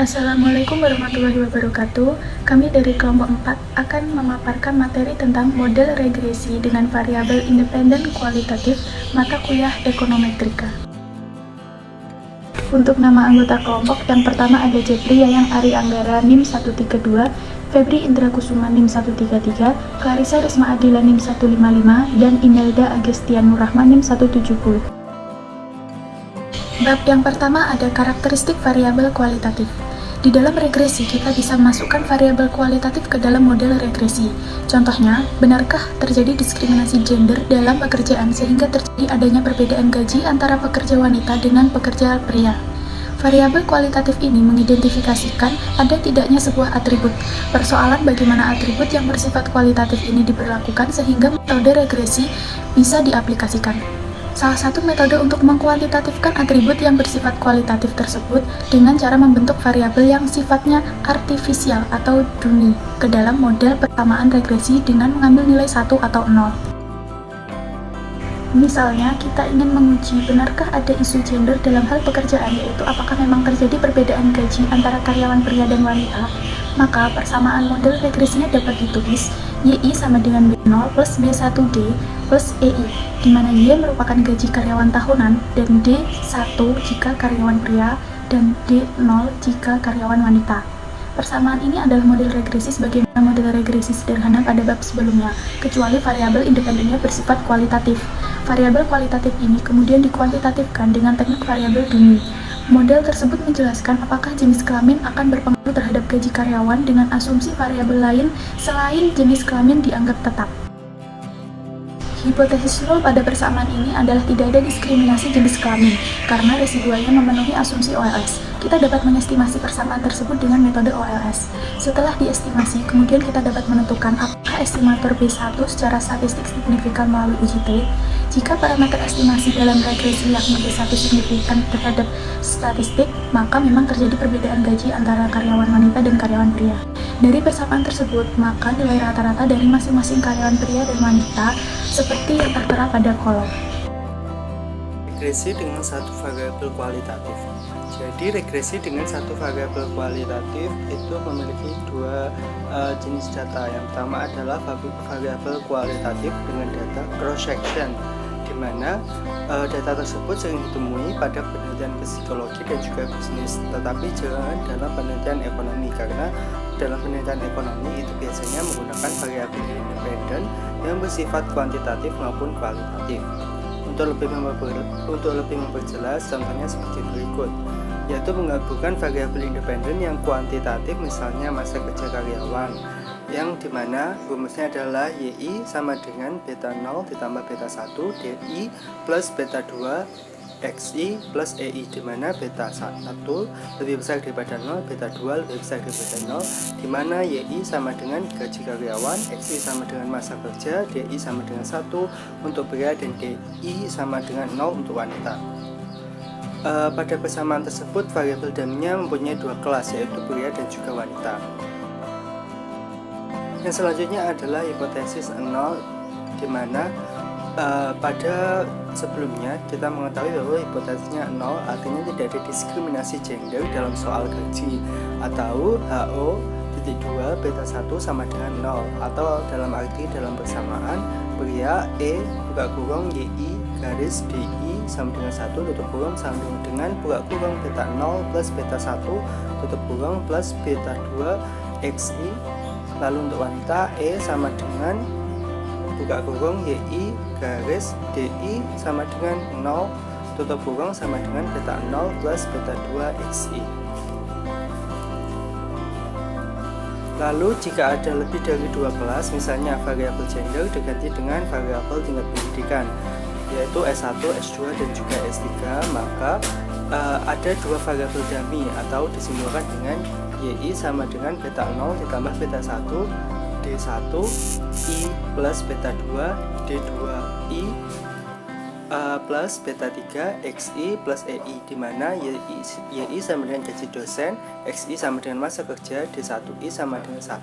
Assalamualaikum warahmatullahi wabarakatuh. Kami dari kelompok 4 akan memaparkan materi tentang model regresi dengan variabel independen kualitatif mata kuliah ekonometrika. Untuk nama anggota kelompok, yang pertama ada Jepri Yayang Ari Anggara NIM 132, Febri Indra Kusuma NIM 133, Clarissa Risma Adila NIM 155, dan Imelda Agestianur Rahman NIM 170. Bab yang pertama ada karakteristik variabel kualitatif. Di dalam regresi, kita bisa memasukkan variabel kualitatif ke dalam model regresi. Contohnya, benarkah terjadi diskriminasi gender dalam pekerjaan sehingga terjadi adanya perbedaan gaji antara pekerja wanita dengan pekerja pria? Variabel kualitatif ini mengidentifikasikan ada tidaknya sebuah atribut. Persoalan bagaimana atribut yang bersifat kualitatif ini diberlakukan sehingga metode regresi bisa diaplikasikan. Salah satu metode untuk mengkuantitatifkan atribut yang bersifat kualitatif tersebut dengan cara membentuk variabel yang sifatnya artifisial atau dummy ke dalam model persamaan regresi dengan mengambil nilai 1 atau 0. Misalnya, kita ingin menguji benarkah ada isu gender dalam hal pekerjaan, yaitu apakah memang terjadi perbedaan gaji antara karyawan pria dan wanita. Maka persamaan model regresinya dapat ditulis YI sama dengan B0 plus B1D plus EI, di mana Y merupakan gaji karyawan tahunan dan D1 jika karyawan pria dan D0 jika karyawan wanita. Persamaan ini adalah model regresi sebagaimana model regresi sederhana pada bab sebelumnya, kecuali variabel independennya bersifat kualitatif. Variabel kualitatif ini kemudian dikuantitatifkan dengan teknik variabel dummy. Model tersebut menjelaskan apakah jenis kelamin akan berpengaruh terhadap gaji karyawan dengan asumsi variabel lain selain jenis kelamin dianggap tetap. Hipotesis nol pada persamaan ini adalah tidak ada diskriminasi jenis kelamin, karena residualnya memenuhi asumsi OLS. Kita dapat mengestimasi persamaan tersebut dengan metode OLS. Setelah diestimasi, kemudian kita dapat menentukan apakah estimator B1 secara statistik signifikan melalui uji T. Jika parameter estimasi dalam regresi yakni B1 signifikan terhadap statistik, maka memang terjadi perbedaan gaji antara karyawan wanita dan karyawan pria. Dari persamaan tersebut, maka nilai rata-rata dari masing-masing karyawan pria dan wanita seperti yang tertera pada kolom. Regresi dengan satu variabel kualitatif. Jadi regresi dengan satu variabel kualitatif itu memiliki dua jenis data. Yang pertama adalah variabel kualitatif dengan data cross section, di mana data tersebut sering ditemui pada penelitian psikologi dan juga bisnis, tetapi jangan dalam penelitian ekonomi, karena dalam penelitian ekonomi itu biasanya menggunakan variabel independen yang bersifat kuantitatif maupun kualitatif. Untuk lebih memperjelas, contohnya seperti berikut, yaitu menggabungkan variabel independen yang kuantitatif, misalnya masa kerja karyawan, yang dimana rumusnya adalah YI sama dengan beta 0 ditambah beta 1 DI plus beta 2 XI plus EI, dimana beta 1 lebih besar daripada 0, beta 2 lebih besar daripada 0, dimana YI sama dengan gaji karyawan, XI sama dengan masa kerja, DI sama dengan 1 untuk pria, dan DI sama dengan 0 untuk wanita. Pada persamaan tersebut, variabel dummy-nya mempunyai dua kelas, yaitu pria dan juga wanita. Yang selanjutnya adalah hipotesis 0, di mana pada sebelumnya kita mengetahui bahwa hipotesisnya 0 artinya tidak ada diskriminasi gender dalam soal gaji, atau HO.2 beta 1 sama dengan 0, atau dalam arti dalam persamaan pria buka kurung YI garis DI sama dengan 1 tutup kurung sama dengan buka kurung beta 0 plus beta 1 tutup kurung plus beta 2 XI. Lalu untuk wanita sama dengan buka kurung YI garis DI sama dengan 0 tutup kurung sama dengan beta 0 plus beta 2 XI. Lalu jika ada lebih dari dua kelas, misalnya variabel gender diganti dengan variabel tingkat pendidikan, yaitu S1, S2, dan juga S3, maka ada dua variabel dummy atau disimbolkan dengan YI sama dengan beta 0 ditambah beta 1 D1 I plus beta 2 D2 I plus beta 3 XI plus EI, di mana YI sama dengan gaji dosen, XI sama dengan masa kerja, D1I sama dengan 1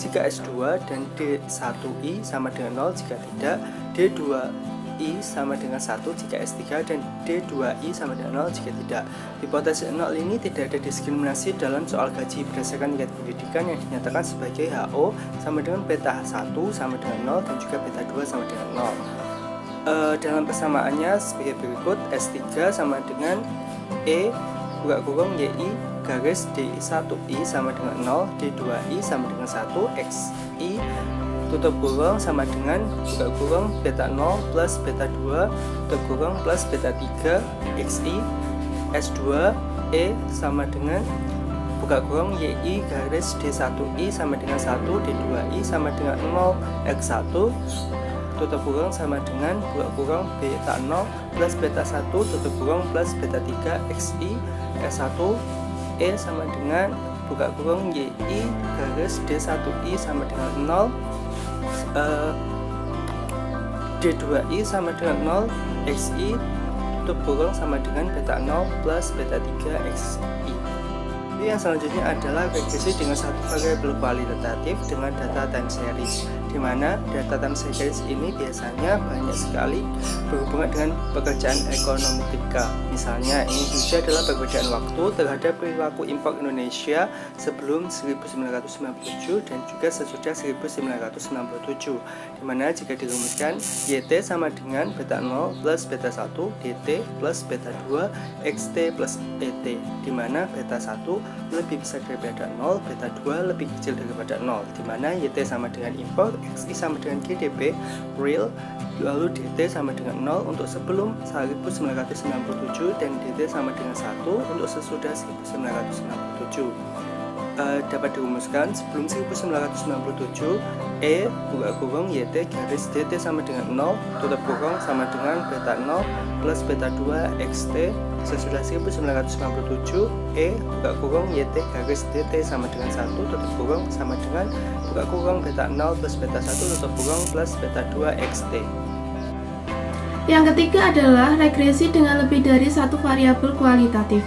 jika S2, dan D1I sama dengan 0 jika tidak, D2 D2I sama dengan 1 jika S3 dan D2I sama dengan 0 jika tidak. Hipotesis 0 ini tidak ada diskriminasi dalam soal gaji berdasarkan tingkat pendidikan yang dinyatakan sebagai HO sama dengan beta 1 sama dengan 0 dan juga beta 2 sama dengan 0. Dalam persamaannya sebagai berikut: S3 sama dengan E buka kurung YI garis D1I sama dengan 0, D2I sama dengan 1, XI tutup kurung sama dengan buka kurung beta 0 plus beta 2 tutup kurung plus beta 3 XI S2 E sama dengan buka kurung YI garis D1I sama dengan 1, D2I sama dengan 0, X1 tutup kurung sama dengan buka kurung beta 0 plus beta 1 tutup kurung plus beta 3 XI S1 E sama dengan buka kurung YI garis D1I sama dengan 0, D2I sama dengan 0, XI tutup kurung sama dengan beta 0 plus beta 3 XI. Yang selanjutnya adalah regresi dengan satu variabel kualitatif dengan data time series, di mana data time series ini biasanya banyak sekali berhubungan dengan pekerjaan ekonometrika. Misalnya, ini juga adalah perbedaan waktu terhadap perilaku impor Indonesia sebelum 1997 dan juga sesudah 1997, di mana jika dirumuskan YT sama dengan beta 0 plus beta 1 DT plus beta 2 XT plus ET, di mana beta 1 lebih besar daripada 0, beta 2 lebih kecil daripada 0, di mana YT sama dengan impor, XI sama dengan GDP real, lalu DT sama dengan 0 untuk sebelum 1997 dan DT sama dengan 1 untuk sesudah 1997. Dapat dirumuskan sebelum 1997 E buka kurung YT garis DT sama dengan 0 tutup kurung sama dengan beta 0 plus beta 2 XT sesudah 1997 E buka kurung YT garis DT sama dengan 1 tutup kurung sama dengan buka kurung beta 0 plus beta 1 tutup kurung plus beta 2 XT. Yang ketiga adalah regresi dengan lebih dari satu variabel kualitatif.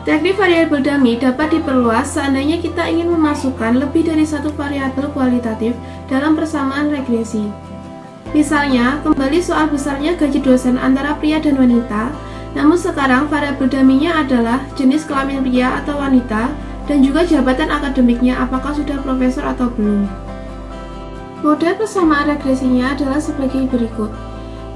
Teknik variabel dummy dapat diperluas seandainya kita ingin memasukkan lebih dari satu variabel kualitatif dalam persamaan regresi. Misalnya, kembali soal besarnya gaji dosen antara pria dan wanita, namun sekarang variabel dummy-nya adalah jenis kelamin pria atau wanita dan juga jabatan akademiknya apakah sudah profesor atau belum. Model persamaan regresinya adalah sebagai berikut.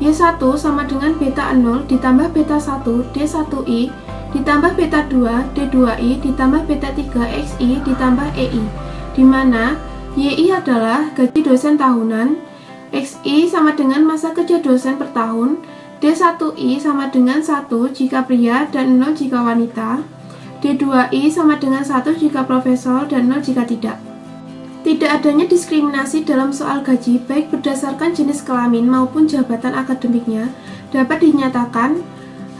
Y1 sama dengan beta 0 ditambah beta 1 D1I ditambah beta 2 D2I ditambah beta 3 XI ditambah EI, di mana YI adalah gaji dosen tahunan, XI sama dengan masa kerja dosen per tahun, D1I sama dengan 1 jika pria dan 0 jika wanita, D2I sama dengan 1 jika profesor dan 0 jika tidak. Tidak adanya diskriminasi dalam soal gaji baik berdasarkan jenis kelamin maupun jabatan akademiknya dapat dinyatakan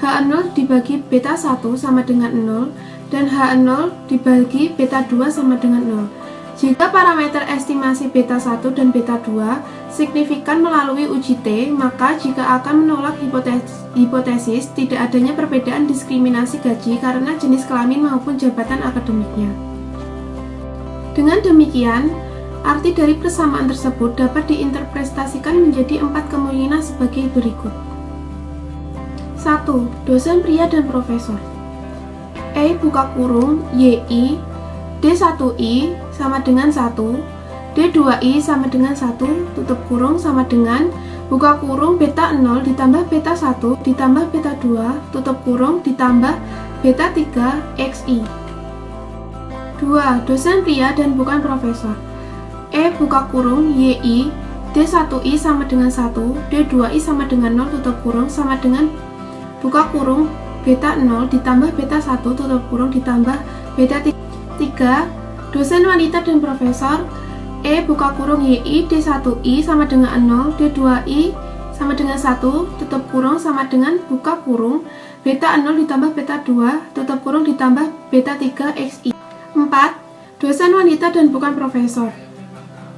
H0 dibagi beta 1 sama dengan 0 dan H0 dibagi beta 2 sama dengan 0. Jika parameter estimasi beta 1 dan beta 2 signifikan melalui uji T, maka jika akan menolak hipotesis tidak adanya perbedaan diskriminasi gaji karena jenis kelamin maupun jabatan akademiknya. Dengan demikian, arti dari persamaan tersebut dapat diinterpretasikan menjadi 4 kemungkinan sebagai berikut. 1. Dosen pria dan profesor. E buka kurung YI D1I sama dengan 1, D2I sama dengan 1 tutup kurung sama dengan buka kurung beta 0 ditambah beta 1 ditambah beta 2 tutup kurung ditambah beta 3 XI. 2. Dosen pria dan bukan profesor. E buka kurung YI D1I sama dengan 1, D2I sama dengan 0 tutup kurung sama dengan buka kurung beta 0 ditambah beta 1 tutup kurung ditambah beta 3. Dosen wanita dan profesor. E buka kurung YI D1I sama dengan 0, D2I sama dengan 1 tutup kurung sama dengan buka kurung beta 0 ditambah beta 2 tutup kurung ditambah beta 3 XI. 4. Dosen wanita dan bukan profesor.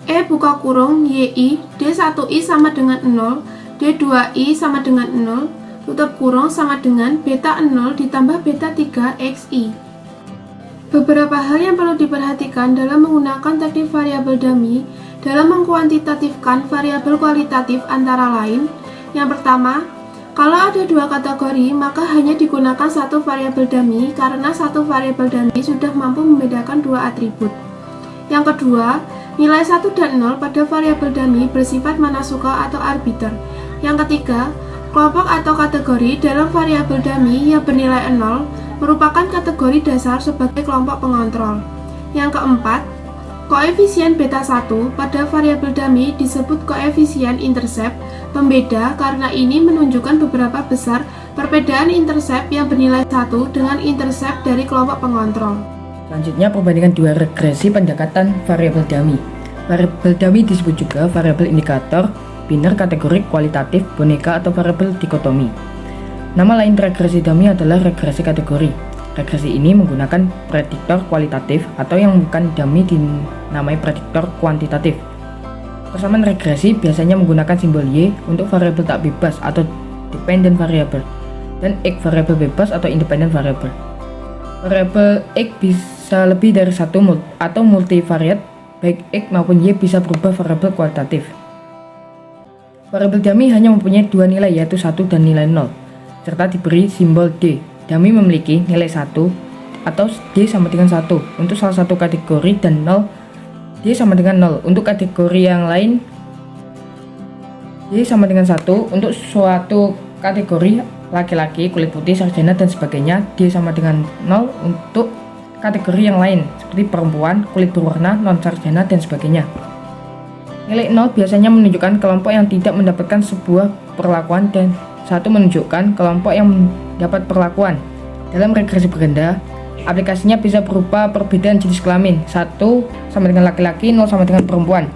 E buka kurung YI D1I sama dengan 0, D2I sama dengan 0 tutup kurung sama dengan beta 0 ditambah beta 3 XI. Beberapa hal yang perlu diperhatikan dalam menggunakan teknik variabel dummy dalam mengkuantitatifkan variabel kualitatif antara lain, Yang pertama, kalau ada dua kategori, maka hanya digunakan satu variabel dummy karena satu variabel dummy sudah mampu membedakan dua atribut. Yang kedua, nilai 1 dan 0 pada variabel dummy bersifat manasuka atau arbiter. Yang ketiga, kelompok atau kategori dalam variabel dummy yang bernilai 0 merupakan kategori dasar sebagai kelompok pengontrol. Yang keempat, koefisien beta 1 pada variabel dummy disebut koefisien intercept pembeda karena ini menunjukkan beberapa besar perbedaan intercept yang bernilai 1 dengan intercept dari kelompok pengontrol. Selanjutnya, perbandingan dua regresi pendekatan variabel dummy. Variabel dummy disebut juga variabel indikator, biner kategori kualitatif, boneka, atau variabel dikotomi. Nama lain regresi dummy adalah regresi kategori. Regresi ini menggunakan prediktor kualitatif atau yang bukan dummy dinamai prediktor kuantitatif. Persamaan regresi biasanya menggunakan simbol Y untuk variabel tak bebas atau dependent variable dan X variabel bebas atau independent variable. Variabel X bisa lebih dari satu atau multivariat, baik X maupun Y bisa berubah variabel kualitatif. Variabel dummy hanya mempunyai dua nilai yaitu 1 dan nilai 0, serta diberi simbol D. Dummy memiliki nilai 1 atau D sama dengan 1 untuk salah satu kategori dan 0 D sama dengan 0 untuk kategori yang lain. D sama dengan 1 untuk suatu kategori laki-laki, kulit putih, sarjana, dan sebagainya. D sama dengan 0 untuk kategori yang lain seperti perempuan, kulit berwarna, non-sarjana, dan sebagainya. Nilai 0 biasanya menunjukkan kelompok yang tidak mendapatkan sebuah perlakuan dan 1 menunjukkan kelompok yang mendapat perlakuan. Dalam regresi berganda, aplikasinya bisa berupa perbedaan jenis kelamin, 1 sama dengan laki-laki, 0 sama dengan perempuan.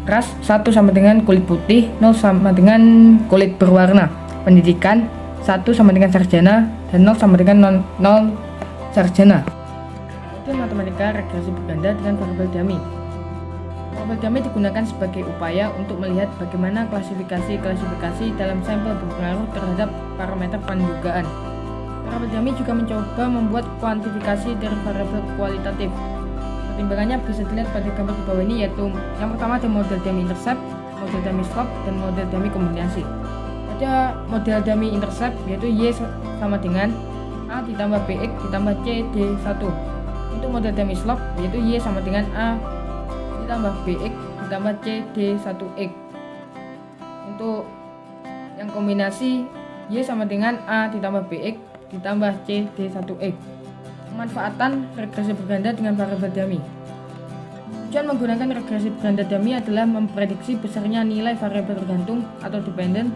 Ras, 1 sama dengan kulit putih, 0 sama dengan kulit berwarna. Pendidikan, 1 sama dengan sarjana, dan 0 sama dengan non sarjana. Model matematika regresi berganda dengan variabel dummy. Variabel dummy digunakan sebagai upaya untuk melihat bagaimana klasifikasi dalam sampel berpengaruh terhadap parameter pendugaan. Variabel dummy juga mencoba membuat kuantifikasi dari variabel kualitatif. Pertimbangannya bisa dilihat pada gambar di bawah ini, yaitu yang pertama ada model dummy intercept, model dummy slope, dan model dummy kombinasi. Pada model dummy intercept yaitu Y sama dengan A ditambah BX ditambah C D1. Untuk model dummy slope yaitu Y sama dengan A ditambah BX ditambah C D1X. Untuk yang kombinasi Y sama dengan A ditambah BX ditambah C D1X. Pemanfaatan regresi berganda dengan variabel dummy. Tujuan menggunakan regresi berganda dummy adalah memprediksi besarnya nilai variabel tergantung atau dependent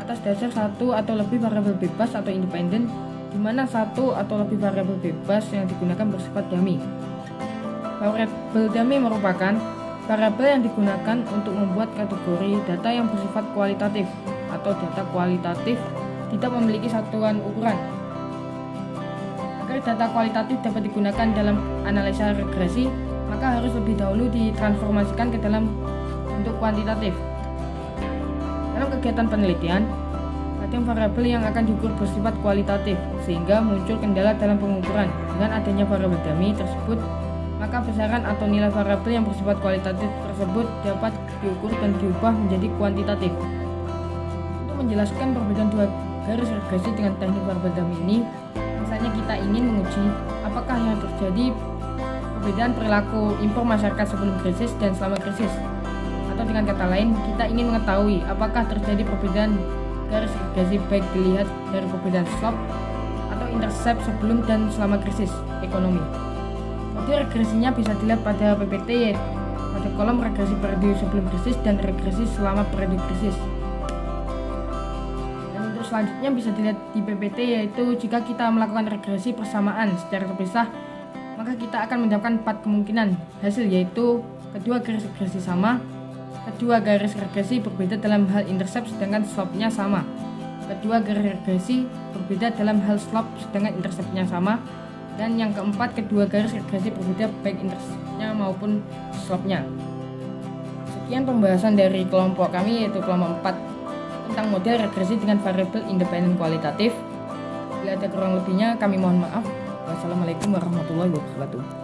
atas dasar satu atau lebih variabel bebas atau independen, di mana satu atau lebih variabel bebas yang digunakan bersifat dummy. Variabel dummy merupakan variabel yang digunakan untuk membuat kategori data yang bersifat kualitatif atau data kualitatif tidak memiliki satuan ukuran. Agar data kualitatif dapat digunakan dalam analisa regresi, maka harus lebih dahulu ditransformasikan ke dalam bentuk kuantitatif. Dalam kegiatan penelitian, ada variabel yang akan diukur bersifat kualitatif, sehingga muncul kendala dalam pengukuran. Dengan adanya variabel dummy tersebut, maka besaran atau nilai variabel yang bersifat kualitatif tersebut dapat diukur dan diubah menjadi kuantitatif. Untuk menjelaskan perbedaan dua garis regresi dengan teknik variabel dummy ini, misalnya kita ingin menguji apakah yang terjadi perbedaan perilaku impor masyarakat sebelum krisis dan selama krisis. Atau dengan kata lain, kita ingin mengetahui apakah terjadi perbedaan garis regresi baik dilihat dari perbedaan slope atau intercept sebelum dan selama krisis ekonomi. Model regresinya bisa dilihat pada PPT, pada kolom regresi periode sebelum krisis dan regresi selama periode krisis. Dan untuk selanjutnya bisa dilihat di PPT, yaitu jika kita melakukan regresi persamaan secara terpisah, maka kita akan mendapatkan 4 kemungkinan hasil, yaitu kedua garis regresi sama, kedua garis regresi berbeda dalam hal intercept sedangkan slope-nya sama, kedua garis regresi berbeda dalam hal slope sedangkan intercept-nya sama, dan yang keempat kedua garis regresi berbeda baik intercept-nya maupun slope-nya. Sekian pembahasan dari kelompok kami, yaitu kelompok 4, tentang model regresi dengan variabel independen kualitatif. Bila ada kurang lebihnya kami mohon maaf. Wassalamualaikum warahmatullahi wabarakatuh.